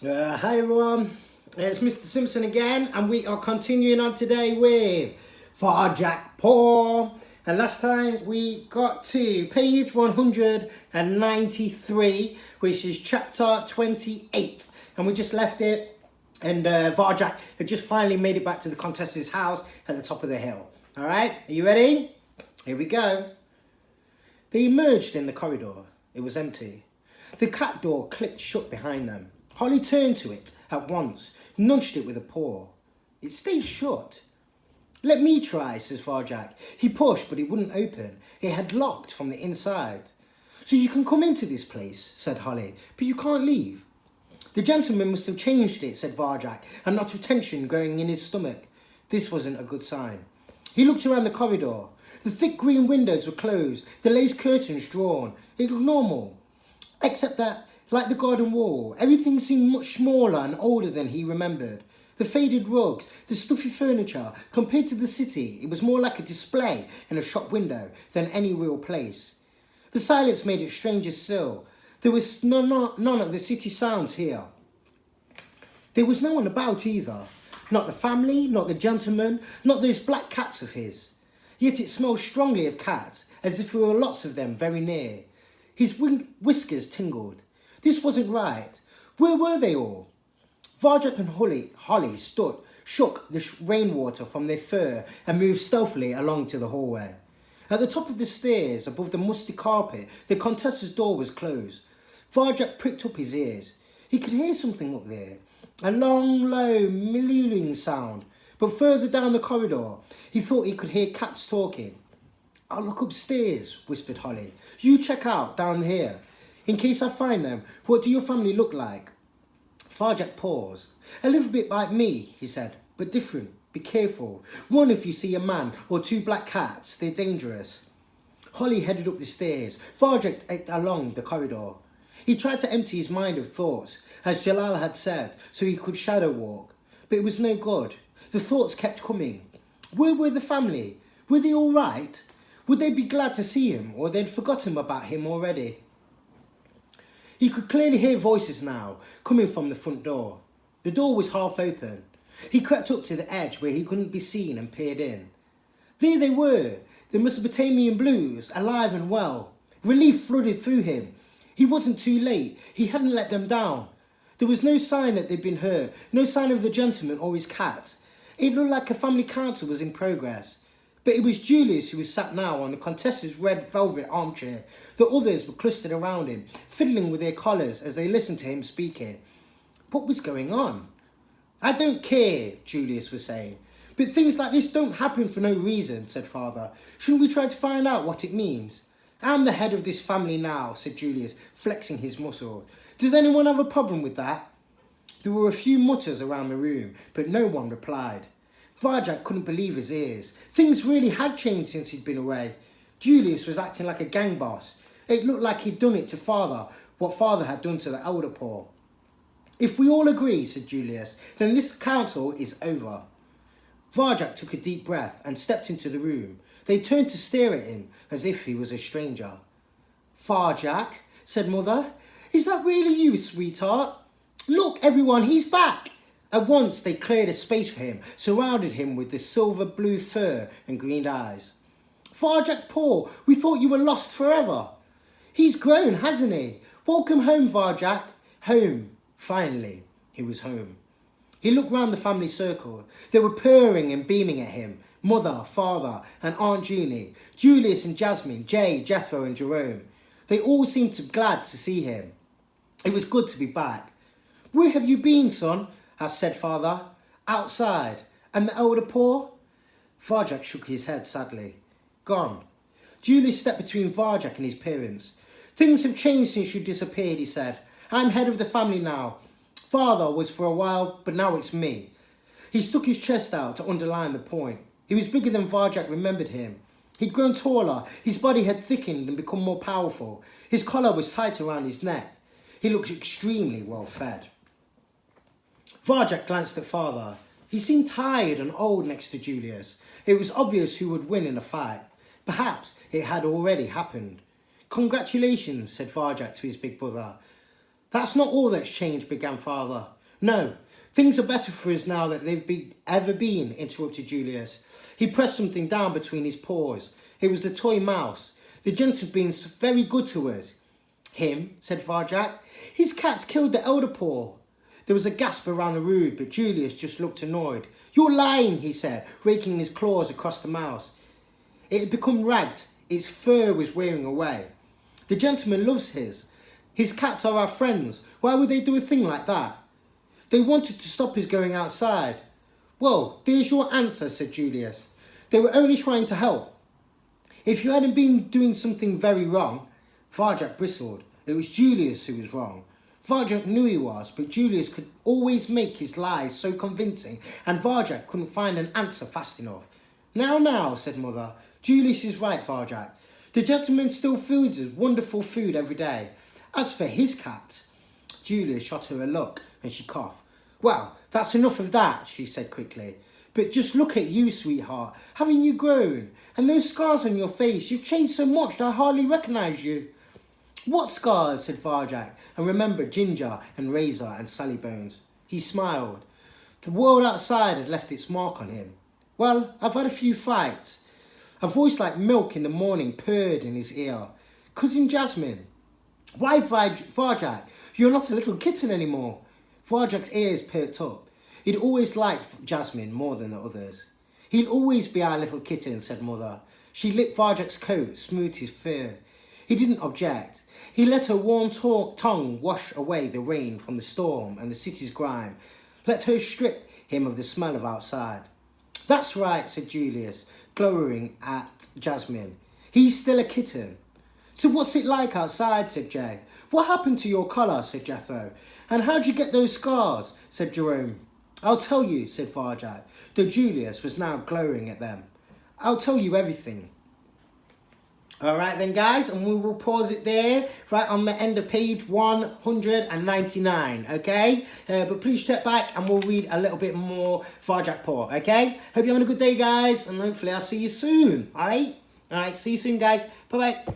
Hi everyone, it's Mr. Simpson again, and we are continuing on today with Farjack Paul. And last time we got to page 193, which is chapter 28, and we just left it. And Varjak had just finally made it back to the Contessa's house at the top of the hill. All right, are you ready? Here we go. They emerged in the corridor. It was empty. The cat door clicked shut behind them. Holly turned to it at once, nudged it with a paw. It stayed shut. Let me try, says Varjak. He pushed, but it wouldn't open. It had locked from the inside. So you can come into this place, said Holly, but you can't leave. The gentleman must have changed it, said Varjak, and not with tension going in his stomach. This wasn't a good sign. He looked around the corridor. The thick green windows were closed, the lace curtains drawn. It looked normal, except that, like the garden wall, everything seemed much smaller and older than he remembered. The faded rugs, the stuffy furniture, compared to the city, it was more like a display in a shop window than any real place. The silence made it stranger still. There was none of the city sounds here. There was no one about either. Not the family, not the gentleman, not those black cats of his. Yet it smelled strongly of cats, as if there were lots of them very near. His whiskers tingled. This wasn't right. Where were they all? Varjak and Holly shook the rainwater from their fur and moved stealthily along to the hallway. At the top of the stairs, above the musty carpet, the Contessa's door was closed. Varjak pricked up his ears. He could hear something up there, a long, low, mewling sound. But further down the corridor, he thought he could hear cats talking. I'll look upstairs, whispered Holly. You check out down here. In case I find them, what do your family look like? Farjak paused. A little bit like me, he said, but different. Be careful. Run if you see a man or two black cats. They're dangerous. Holly headed up the stairs. Farjak ate along the corridor. He tried to empty his mind of thoughts, as Jalal had said, so he could shadow walk. But it was no good. The thoughts kept coming. Where were the family? Were they all right? Would they be glad to see him, or they'd forgotten about him already? He could clearly hear voices now, coming from the front door. The door was half open. He crept up to the edge where he couldn't be seen and peered in. There they were, the Mesopotamian Blues, alive and well. Relief flooded through him. He wasn't too late. He hadn't let them down. There was no sign that they'd been hurt, no sign of the gentleman or his cat. It looked like a family council was in progress. But it was Julius who was sat now on the Contessa's red velvet armchair. The others were clustered around him, fiddling with their collars as they listened to him speaking. What was going on? I don't care, Julius was saying. But things like this don't happen for no reason, said Father. Shouldn't we try to find out what it means? I'm the head of this family now, said Julius, flexing his muscle. Does anyone have a problem with that? There were a few mutters around the room, but no one replied. Varjak couldn't believe his ears. Things really had changed since he'd been away. Julius was acting like a gang boss. It looked like he'd done it to Father, what Father had done to the elder Paul. If we all agree, said Julius, then this council is over. Varjak took a deep breath and stepped into the room. They turned to stare at him as if he was a stranger. Varjak, said Mother, is that really you, sweetheart? Look, everyone, he's back. At once they cleared a space for him, surrounded him with the silver blue fur and green eyes. Varjak Paul, we thought you were lost forever. He's grown, hasn't he? Welcome home, Varjak. Home. Finally, he was home. He looked round the family circle. They were purring and beaming at him. Mother, Father, and Aunt Junie, Julius and Jasmine, Jay, Jethro and Jerome. They all seemed glad to see him. It was good to be back. Where have you been, son? Asked said Father. Outside. And the elder Paul? Varjak shook his head sadly. Gone. Julius stepped between Varjak and his parents. Things have changed since you disappeared, he said. I'm head of the family now. Father was for a while, but now it's me. He stuck his chest out to underline the point. He was bigger than Varjak remembered him. He'd grown taller, his body had thickened and become more powerful. His collar was tight around his neck. He looked extremely well fed. Varjak glanced at Father. He seemed tired and old next to Julius. It was obvious who would win in a fight. Perhaps it had already happened. Congratulations, said Varjak to his big brother. That's not all that's changed, began father. No, things are better for us now that they've ever been, interrupted Julius. He pressed something down between his paws. It was the toy mouse. The gentleman's been very good to us. Him, said Varjak. His cat's killed the elder paw. There was a gasp around the room, but Julius just looked annoyed. You're lying, he said, raking his claws across the mouse. It had become ragged. Its fur was wearing away. The gentleman loves his. His cats are our friends. Why would they do a thing like that? They wanted to stop his going outside. Well, there's your answer, said Julius. They were only trying to help. If you hadn't been doing something very wrong, Varjak bristled. It was Julius who was wrong. Varjak knew he was, but Julius could always make his lies so convincing, and Varjak couldn't find an answer fast enough. Now, said Mother. Julius is right, Varjak. The gentleman still feeds us wonderful food every day. As for his cat, Julius shot her a look, and she coughed. Well, that's enough of that, she said quickly. But just look at you, sweetheart. Haven't you grown? And those scars on your face, you've changed so much that I hardly recognise you. What scars? Said Varjak, and remembered Ginger and Razor and Sally Bones. He smiled. The world outside had left its mark on him. Well, I've had a few fights. A voice like milk in the morning purred in his ear. Cousin Jasmine. Why, Varjak? You're not a little kitten anymore. Varjak's ears perked up. He'd always liked Jasmine more than the others. He'll always be our little kitten, said Mother. She licked Varjak's coat, smoothed his fur. He didn't object. He let her warm tongue wash away the rain from the storm and the city's grime. Let her strip him of the smell of outside. That's right, said Julius, glowering at Jasmine. He's still a kitten. So what's it like outside, said Jay. What happened to your collar, said Jethro. And how'd you get those scars, said Jerome. I'll tell you, said Varjak, though Julius was now glowering at them. I'll tell you everything. All right then, guys, and we will pause it there, right on the end of page 199, okay? But please step back and we'll read a little bit more Varjak Paw, okay? Hope you're having a good day, guys, and hopefully I'll see you soon, all right? All right, see you soon, guys. Bye-bye.